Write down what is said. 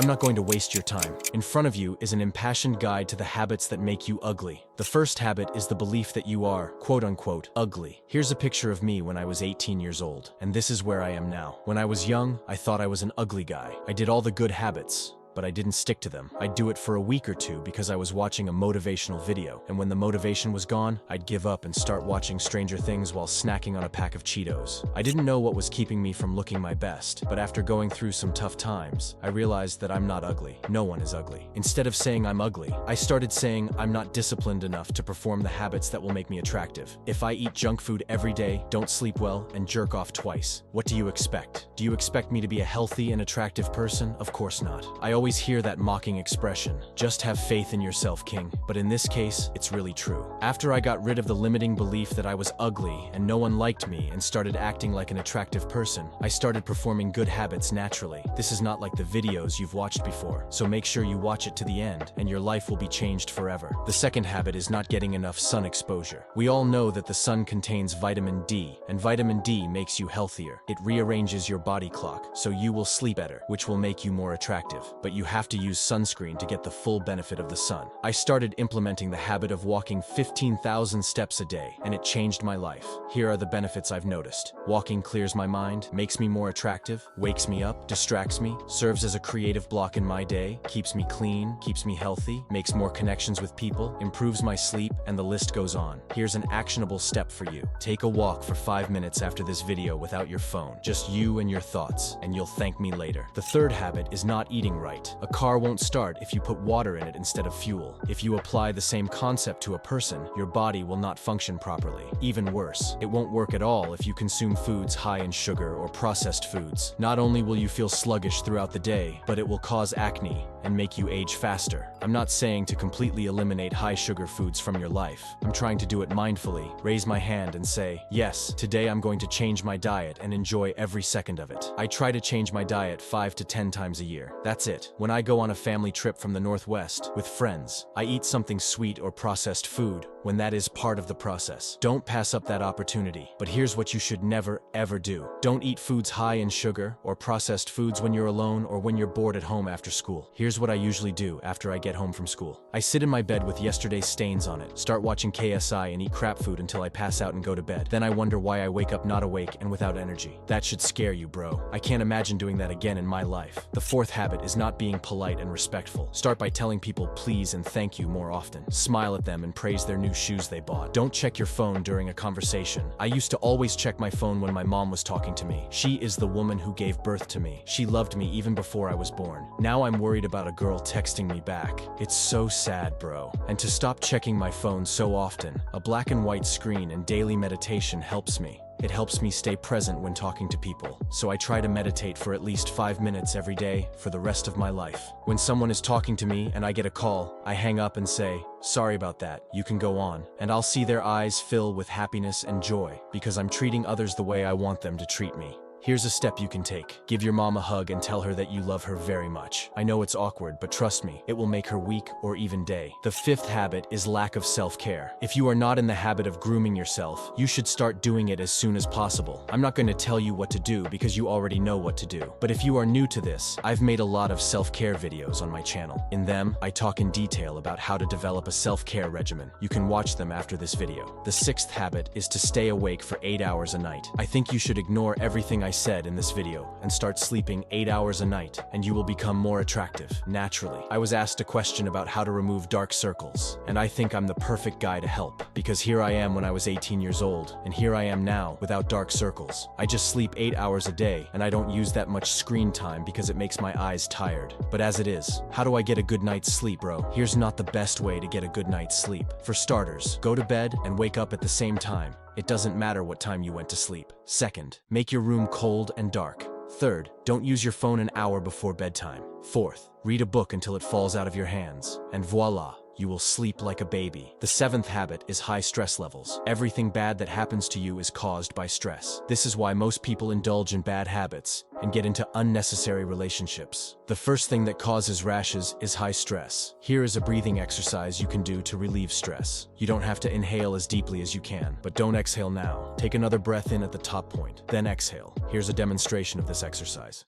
I'm not going to waste your time. In front of you is an impassioned guide to the habits that make you ugly. The first habit is the belief that you are, quote-unquote, ugly. Here's a picture of me when I was 18 years old, and this is where I am now. When I was young, I thought I was an ugly guy. I did all the good habits, but I didn't stick to them. I'd do it for a week or two because I was watching a motivational video, and when the motivation was gone, I'd give up and start watching Stranger Things while snacking on a pack of Cheetos. I didn't know what was keeping me from looking my best, but after going through some tough times, I realized that I'm not ugly. No one is ugly. Instead of saying I'm ugly, I started saying I'm not disciplined enough to perform the habits that will make me attractive. If I eat junk food every day, don't sleep well, and jerk off twice, what do you expect? Do you expect me to be a healthy and attractive person? Of course not. I always hear that mocking expression, just have faith in yourself, king. But in this case, it's really true. After I got rid of the limiting belief that I was ugly and no one liked me and started acting like an attractive person, I started performing good habits naturally. This is not like the videos you've watched before, so make sure you watch it to the end and your life will be changed forever. The second habit is not getting enough sun exposure. We all know that the sun contains vitamin D, and vitamin D makes you healthier. It rearranges your body clock, so you will sleep better, which will make you more attractive. But you have to use sunscreen to get the full benefit of the sun. I started implementing the habit of walking 15,000 steps a day, and it changed my life. Here are the benefits I've noticed. Walking clears my mind, makes me more attractive, wakes me up, distracts me, serves as a creative block in my day, keeps me clean, keeps me healthy, makes more connections with people, improves my sleep, and the list goes on. Here's an actionable step for you. Take a walk for 5 minutes after this video without your phone. Just you and your thoughts, and you'll thank me later. The third habit is not eating right. A car won't start if you put water in it instead of fuel. If you apply the same concept to a person, your body will not function properly. Even worse, it won't work at all if you consume foods high in sugar or processed foods. Not only will you feel sluggish throughout the day, but it will cause acne and make you age faster. I'm not saying to completely eliminate high sugar foods from your life. I'm trying to do it mindfully, raise my hand and say, yes, today I'm going to change my diet and enjoy every second of it. I try to change my diet 5 to 10 times a year. That's it. When I go on a family trip from the Northwest with friends, I eat something sweet or processed food when that is part of the process. Don't pass up that opportunity. But here's what you should never, ever do. Don't eat foods high in sugar or processed foods when you're alone or when you're bored at home after school. Here's what I usually do after I get home from school. I sit in my bed with yesterday's stains on it, start watching KSI and eat crap food until I pass out and go to bed. Then I wonder why I wake up not awake and without energy. That should scare you, bro. I can't imagine doing that again in my life. The fourth habit is not being polite and respectful. Start by telling people please and thank you more often. Smile at them and praise their new shoes they bought. Don't check your phone during a conversation. I used to always check my phone when my mom was talking to me. She is the woman who gave birth to me. She loved me even before I was born. Now I'm worried about a girl texting me back. It's so sad, bro. And to stop checking my phone so often, a black and white screen and daily meditation helps me. It helps me stay present when talking to people, so I try to meditate for at least 5 minutes every day for the rest of my life. When someone is talking to me and I get a call, I hang up and say, sorry about that, you can go on. And I'll see their eyes fill with happiness and joy, because I'm treating others the way I want them to treat me. Here's a step you can take. Give your mom a hug and tell her that you love her very much. I know it's awkward, but trust me, it will make her week or even day. The fifth habit is lack of self-care. If you are not in the habit of grooming yourself, you should start doing it as soon as possible. I'm not going to tell you what to do because you already know what to do. But if you are new to this, I've made a lot of self-care videos on my channel. In them, I talk in detail about how to develop a self-care regimen. You can watch them after this video. The sixth habit is to stay awake for 8 hours a night. I think you should ignore everything I said in this video and start sleeping 8 hours a night, and you will become more attractive, naturally. I was asked a question about how to remove dark circles, and I think I'm the perfect guy to help, because here I am when I was 18 years old, and here I am now without dark circles. I just sleep 8 hours a day, and I don't use that much screen time because it makes my eyes tired. But as it is, how do I get a good night's sleep, bro? Here's not the best way to get a good night's sleep. For starters, go to bed and wake up at the same time. It doesn't matter what time you went to sleep. Second, make your room cold and dark. Third, don't use your phone an hour before bedtime. Fourth, read a book until it falls out of your hands. And voila, you will sleep like a baby. The seventh habit is high stress levels. Everything bad that happens to you is caused by stress. This is why most people indulge in bad habits and get into unnecessary relationships. The first thing that causes rashes is high stress. Here is a breathing exercise you can do to relieve stress. You don't have to inhale as deeply as you can, but don't exhale now. Take another breath in at the top point, then exhale. Here's a demonstration of this exercise.